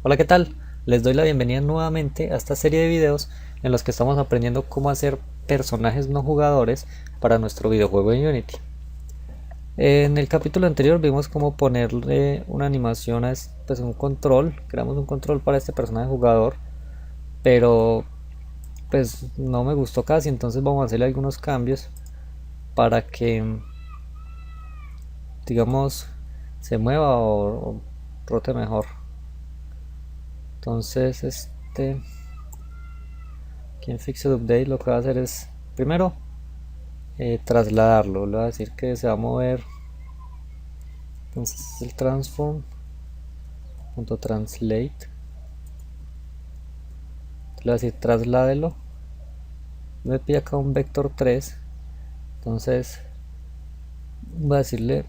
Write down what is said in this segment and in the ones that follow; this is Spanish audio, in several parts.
Hola, ¿qué tal? Les doy la bienvenida nuevamente a esta serie de videos en los que estamos aprendiendo cómo hacer personajes no jugadores para nuestro videojuego en Unity. En el capítulo anterior vimos cómo ponerle una animación a pues un control, creamos un control para este personaje jugador, pero pues no me gustó casi, entonces vamos a hacerle algunos cambios para que, digamos, se mueva o rote mejor. Entonces, aquí en Fixed Update lo que va a hacer es, primero, trasladarlo. Le voy a decir que se va a mover. Entonces el transform.translate. Le voy a decir trasládelo. Me pide acá un vector 3. Entonces voy a decirle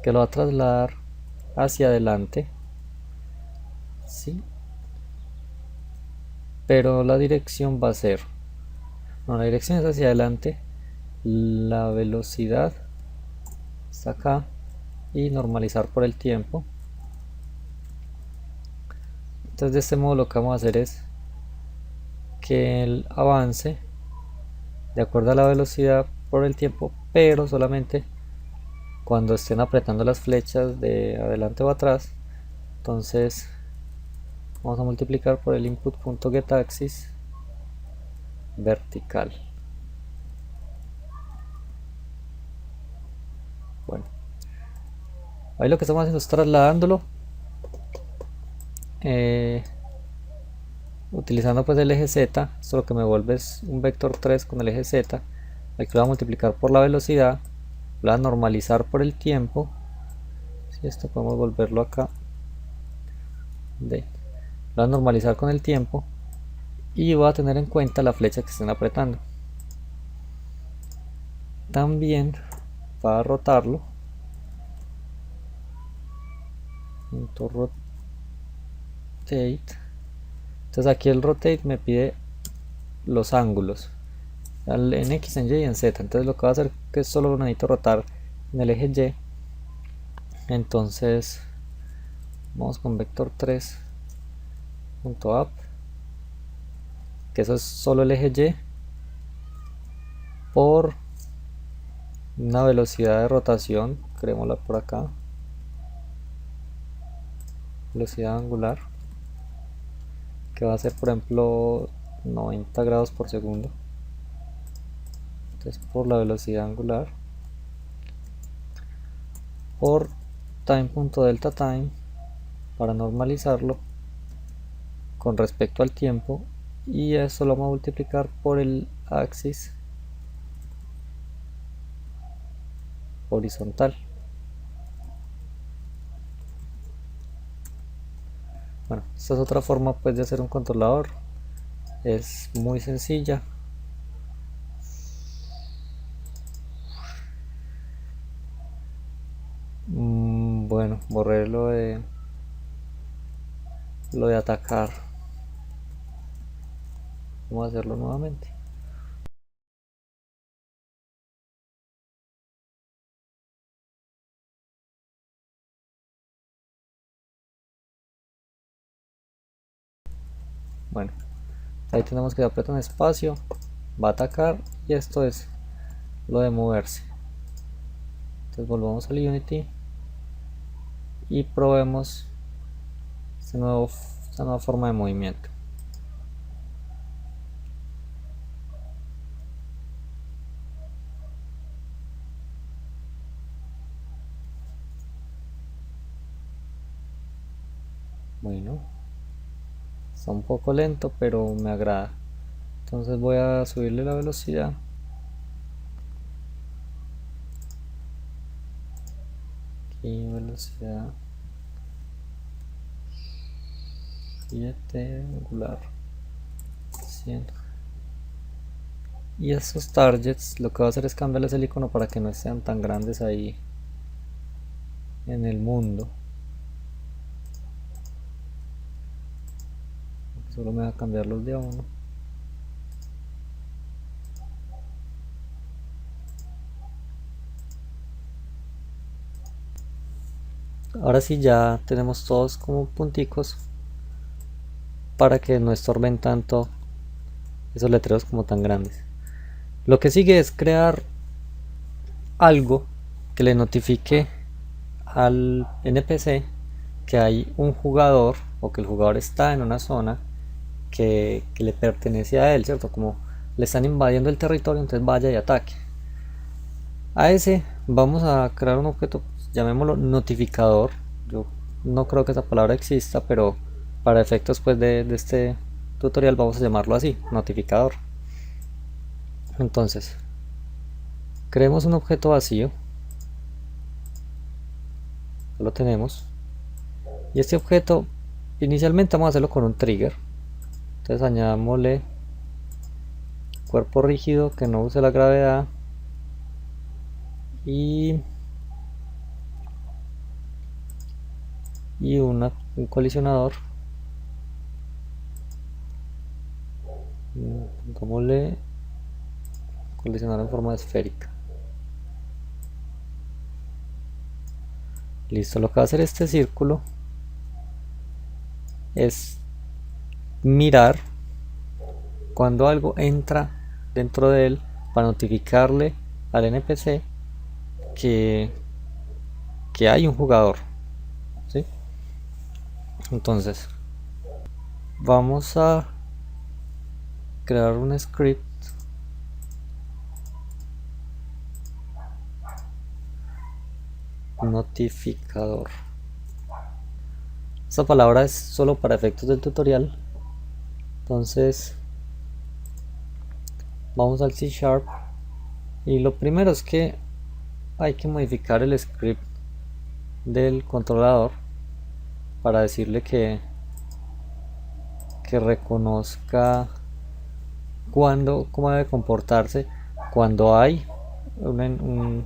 que lo va a trasladar hacia adelante. Sí. Pero la dirección va a ser. No, la dirección es hacia adelante. La velocidad está acá. Y normalizar por el tiempo. Entonces de este modo lo que vamos a hacer es que el avance de acuerdo a la velocidad por el tiempo, pero solamente cuando estén apretando las flechas de adelante o atrás. Entonces vamos a multiplicar por el input.getAxis vertical. Bueno, ahí lo que estamos haciendo es trasladándolo, eh, utilizando pues el eje Z. Esto lo que me vuelve es un vector 3 con el eje Z. Aquí lo voy a multiplicar por la velocidad, lo voy a normalizar por el tiempo. Si esto podemos volverlo acá, lo voy a normalizar con el tiempo y voy a tener en cuenta la flecha que estén apretando. También para rotarlo, rotate. Entonces aquí el rotate me pide los ángulos en X, en Y y en Z. Entonces lo que va a hacer que solo lo necesito rotar en el eje Y. Entonces vamos con vector 3.up, que eso es solo el eje Y por una velocidad de rotación, creémosla por acá, velocidad angular, que va a ser por ejemplo 90 grados por segundo. Entonces por la velocidad angular por time.delta time para normalizarlo con respecto al tiempo, y eso lo vamos a multiplicar por el axis horizontal. Bueno, esta es otra forma pues de hacer un controlador, es muy sencilla. Bueno, borré lo de atacar. Vamos a hacerlo nuevamente. Bueno, ahí tenemos que apretar un espacio, va a atacar, y esto es lo de moverse. Entonces volvamos al Unity y probemos esta nueva forma de movimiento. Bueno, está un poco lento, pero me agrada. Entonces voy a subirle la velocidad. Aquí velocidad 7 angular 100. Y estos targets lo que voy a hacer es cambiarles el icono para que no sean tan grandes ahí en el mundo. Solo me va a cambiar los de a uno. Ahora sí ya tenemos todos como punticos para que no estorben tanto esos letreros como tan grandes. Lo que sigue es crear algo que le notifique al NPC que hay un jugador o que el jugador está en una zona que le pertenece a él, ¿cierto? Como le están invadiendo el territorio, entonces vaya y ataque. A ese vamos a crear un objeto, llamémoslo notificador. Yo no creo que esa palabra exista, pero para efectos pues de este tutorial vamos a llamarlo así, notificador. Entonces, creemos un objeto vacío, ya lo tenemos, y este objeto inicialmente vamos a hacerlo con un trigger. Entonces añadámosle cuerpo rígido que no use la gravedad y un colisionador. Pongámosle colisionador en forma esférica. Listo, lo que va a hacer este círculo es mirar cuando algo entra dentro de él para notificarle al NPC que hay un jugador, ¿sí? Entonces vamos a crear un script notificador. Esta palabra es solo para efectos del tutorial, entonces vamos al C# y lo primero es que hay que modificar el script del controlador para decirle que reconozca cómo debe comportarse cuando hay un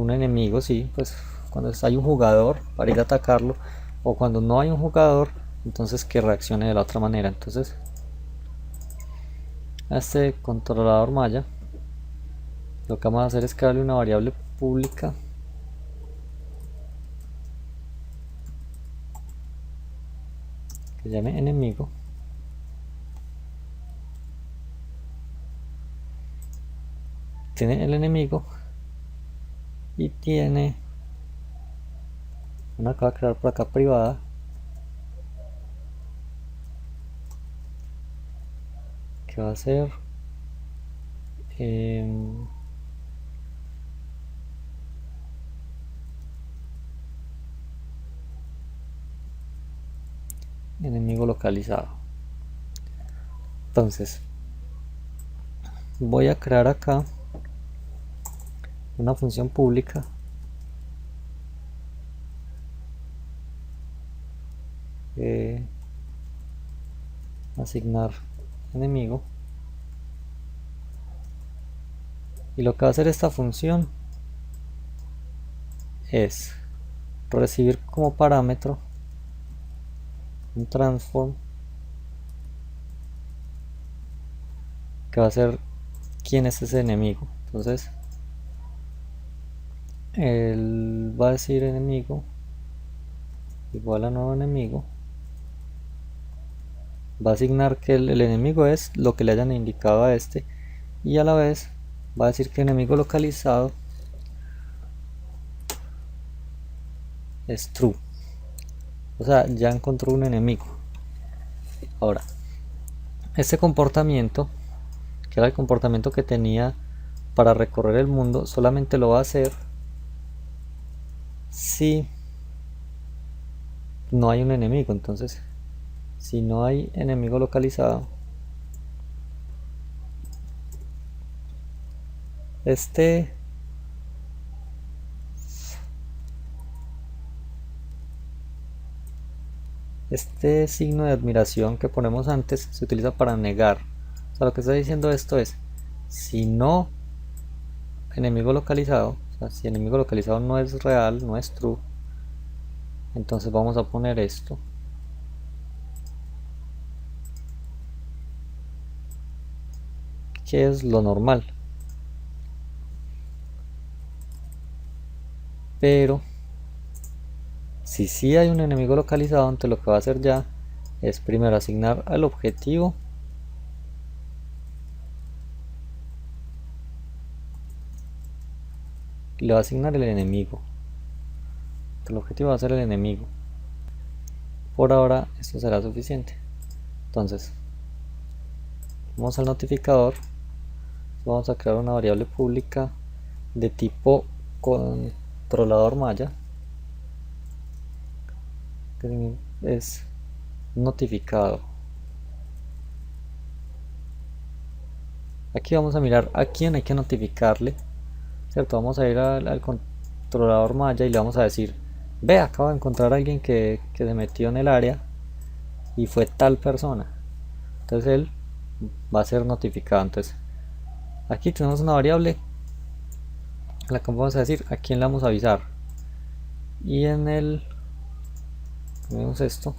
enemigo, sí, pues cuando hay un jugador para ir a atacarlo, o cuando no hay un jugador, entonces que reaccione de la otra manera. Entonces a este controlador malla lo que vamos a hacer es crearle una variable pública que llame enemigo. Tiene el enemigo y tiene una que va a crear por acá privada que va a ser enemigo localizado. Entonces voy a crear acá una función pública asignar enemigo, y lo que va a hacer esta función es recibir como parámetro un transform que va a ser quién es ese enemigo. Entonces él va a decir enemigo igual a nuevo enemigo, va a asignar que el enemigo es lo que le hayan indicado a este, y a la vez va a decir que enemigo localizado es true, o sea ya encontró un enemigo. Ahora este comportamiento, que era el comportamiento que tenía para recorrer el mundo, solamente lo va a hacer si no hay un enemigo. Entonces si no hay enemigo localizado, este signo de admiración que ponemos antes se utiliza para negar. O sea, lo que está diciendo esto es, si no enemigo localizado, o sea, si enemigo localizado no es real, no es true, entonces vamos a poner esto, que es lo normal. Pero Si sí hay un enemigo localizado, entonces lo que va a hacer ya es primero asignar al objetivo y le va a asignar el enemigo. El objetivo va a ser el enemigo. Por ahora esto será suficiente. Entonces vamos al notificador, vamos a crear una variable pública de tipo controlador malla, que es notificado. Aquí vamos a mirar a quién hay que notificarle, ¿cierto? Vamos a ir al controlador malla y le vamos a decir: ve, acabo de encontrar a alguien que se metió en el área y fue tal persona. Entonces él va a ser notificado. Entonces aquí tenemos una variable a la que vamos a decir a quién le vamos a avisar, y en el tenemos esto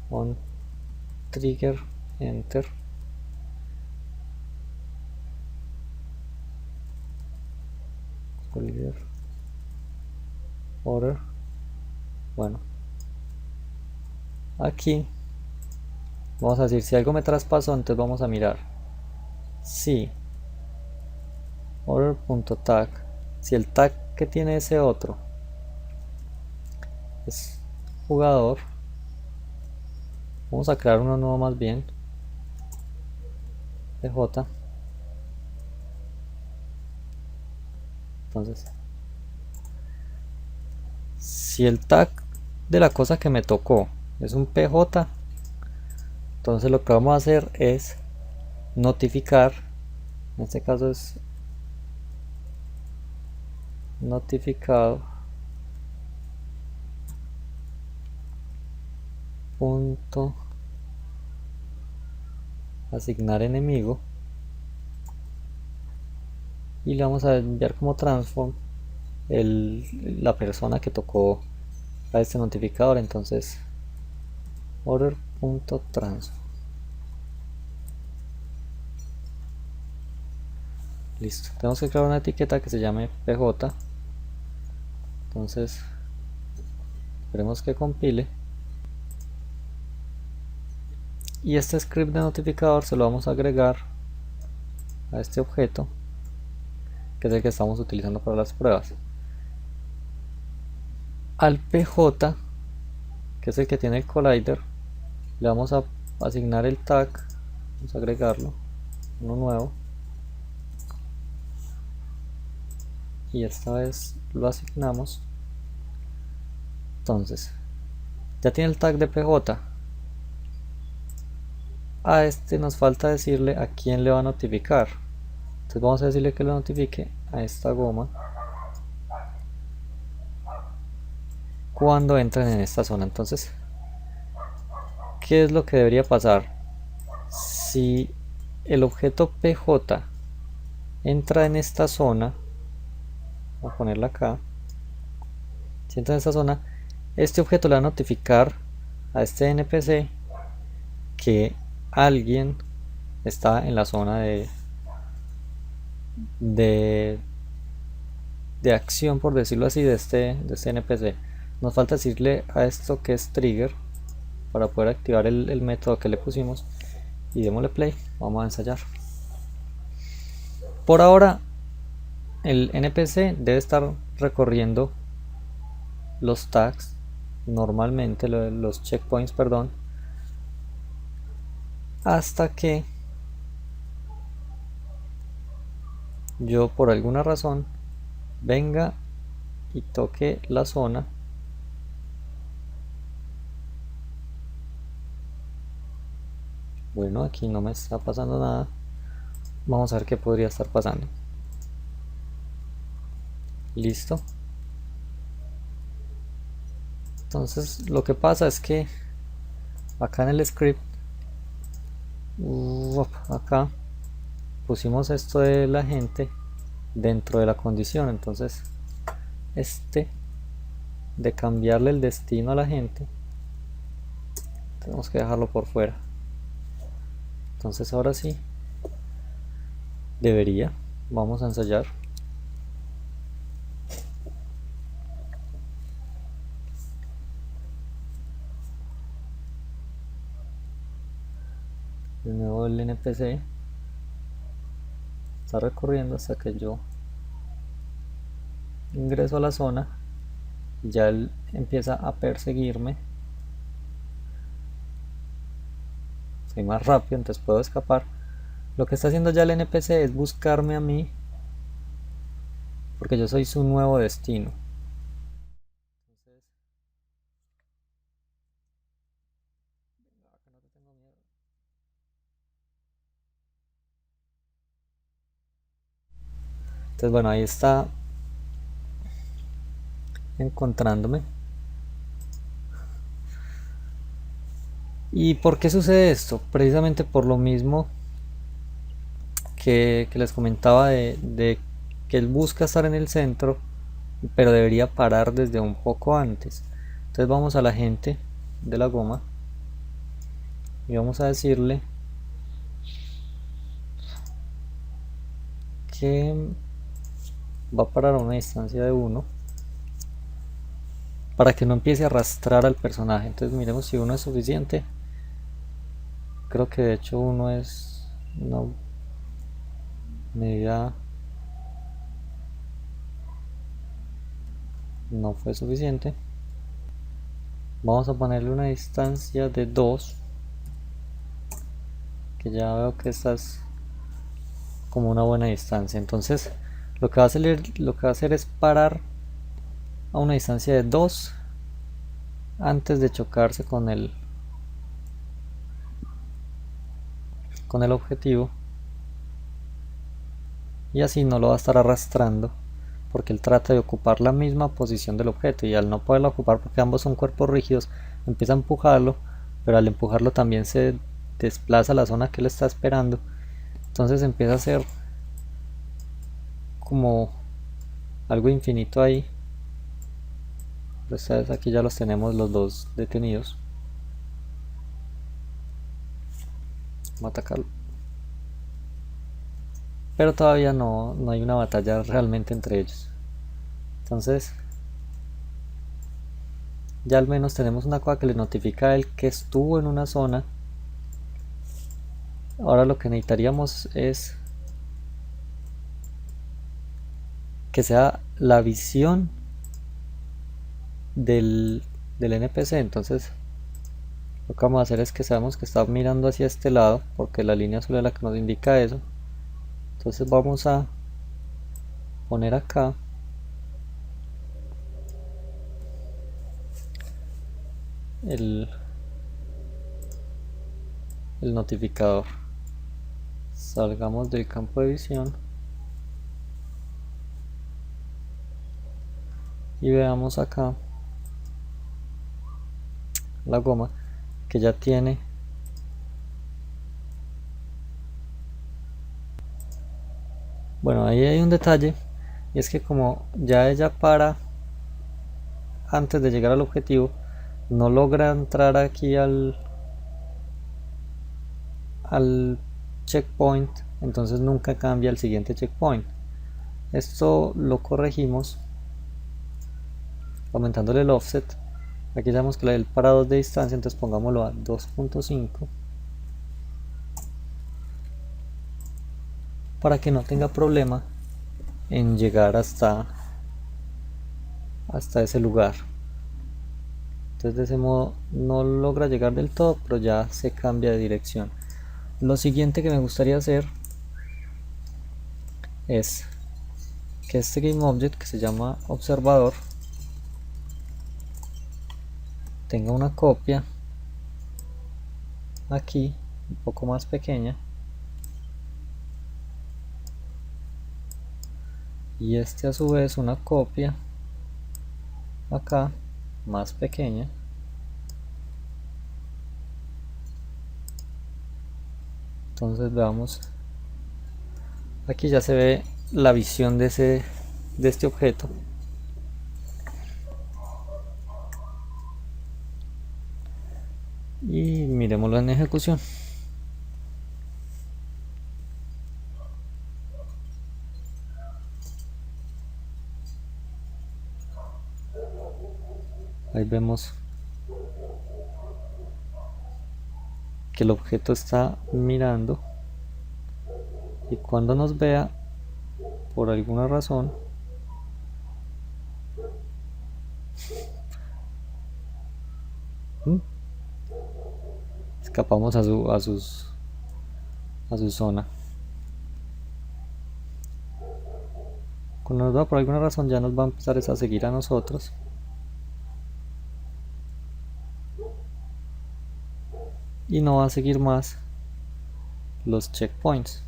on trigger enter order. Bueno, aquí vamos a decir si algo me traspasó, entonces vamos a mirar si order.tag, si el tag que tiene ese otro es jugador, vamos a crear uno nuevo más bien, PJ. Entonces, si el tag de la cosa que me tocó es un PJ, entonces lo que vamos a hacer es notificar, en este caso es notificado punto asignar enemigo, y le vamos a enviar como transform la persona que tocó a este notificador. Entonces order.transform. Listo, tenemos que crear una etiqueta que se llame PJ. Entonces esperemos que compile, y este script de notificador se lo vamos a agregar a este objeto, que es el que estamos utilizando para las pruebas. Al PJ, que es el que tiene el collider, le vamos a asignar el tag, vamos a agregarlo, uno nuevo, y esta vez lo asignamos. Entonces ya tiene el tag de PJ. A este nos falta decirle a quién le va a notificar. Entonces vamos a decirle que lo notifique a esta goma cuando entren en esta zona. Entonces, ¿qué es lo que debería pasar? Si el objeto PJ entra en esta zona, voy a ponerla acá, si entra en esta zona, este objeto le va a notificar a este NPC que alguien está en la zona de acción, por decirlo así, de este NPC. Nos falta decirle a esto que es trigger para poder activar el método que le pusimos, y démosle play. Vamos a ensayar. Por ahora el NPC debe estar recorriendo los tags normalmente, los checkpoints, perdón, hasta que yo por alguna razón venga y toque la zona Bueno, aquí no me está pasando nada. Vamos a ver qué podría estar pasando. Listo. Entonces lo que pasa es que acá en el script, acá pusimos esto de la gente dentro de la condición. Entonces de cambiarle el destino a la gente, tenemos que dejarlo por fuera. Entonces ahora sí debería, vamos a ensayar. De nuevo el NPC está recorriendo hasta que yo ingreso a la zona y ya él empieza a perseguirme. Soy más rápido, entonces puedo escapar. Lo que está haciendo ya el NPC es buscarme a mí, porque yo soy su nuevo destino. Entonces bueno, ahí está encontrándome. ¿Y por qué sucede esto? Precisamente por lo mismo que les comentaba de que él busca estar en el centro, pero debería parar desde un poco antes. Entonces vamos a la gente de la goma y vamos a decirle que va a parar a una distancia de 1 para que no empiece a arrastrar al personaje. Entonces miremos si 1 es suficiente. Creo que de hecho 1 es una medida, no fue suficiente. Vamos a ponerle una distancia de 2, que ya veo que esta es como una buena distancia. Entonces lo que va a hacer es parar a una distancia de 2 antes de chocarse con el objetivo, y así no lo va a estar arrastrando, porque él trata de ocupar la misma posición del objeto, y al no poderlo ocupar porque ambos son cuerpos rígidos, empieza a empujarlo, pero al empujarlo también se desplaza a la zona que él está esperando. Entonces empieza a ser como algo infinito ahí. Ustedes aquí ya los tenemos los dos detenidos. Vamos a atacarlo, pero todavía no hay una batalla realmente entre ellos. Entonces ya al menos tenemos una cosa que le notifica a él que estuvo en una zona. Ahora lo que necesitaríamos es que sea la visión del NPC. Entonces lo que vamos a hacer es que sabemos que está mirando hacia este lado, porque la línea azul es la que nos indica eso. Entonces vamos a poner acá el notificador. Salgamos del campo de visión y veamos acá la goma que ya tiene bueno, ahí hay un detalle, y es que como ya ella para antes de llegar al objetivo, no logra entrar aquí al checkpoint, entonces nunca cambia al siguiente checkpoint. Esto lo corregimos aumentándole el offset. Aquí sabemos que el para 2 de distancia, entonces pongámoslo a 2.5 para que no tenga problema en llegar hasta ese lugar. Entonces de ese modo no logra llegar del todo, pero ya se cambia de dirección. Lo siguiente que me gustaría hacer es que este GameObject, que se llama observador, tenga una copia aquí un poco más pequeña, y este a su vez una copia acá más pequeña. Entonces veamos, aquí ya se ve la visión de este objeto. Y miremoslo en ejecución. Ahí vemos que el objeto está mirando y cuando nos vea, por alguna razón, escapamos a su zona. Cuando nos vea por alguna razón ya nos va a empezar a seguir a nosotros. Y no va a seguir más los checkpoints.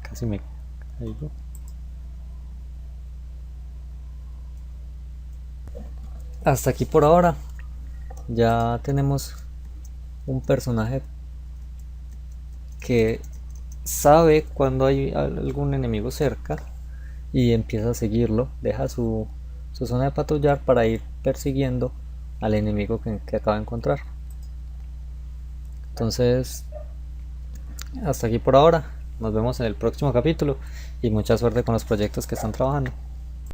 Casi me caigo. Hasta aquí por ahora. Ya tenemos un personaje que sabe cuando hay algún enemigo cerca y empieza a seguirlo. Deja su zona de patrullar para ir persiguiendo al enemigo que acaba de encontrar. Entonces, hasta aquí por ahora. Nos vemos en el próximo capítulo y mucha suerte con los proyectos que están trabajando.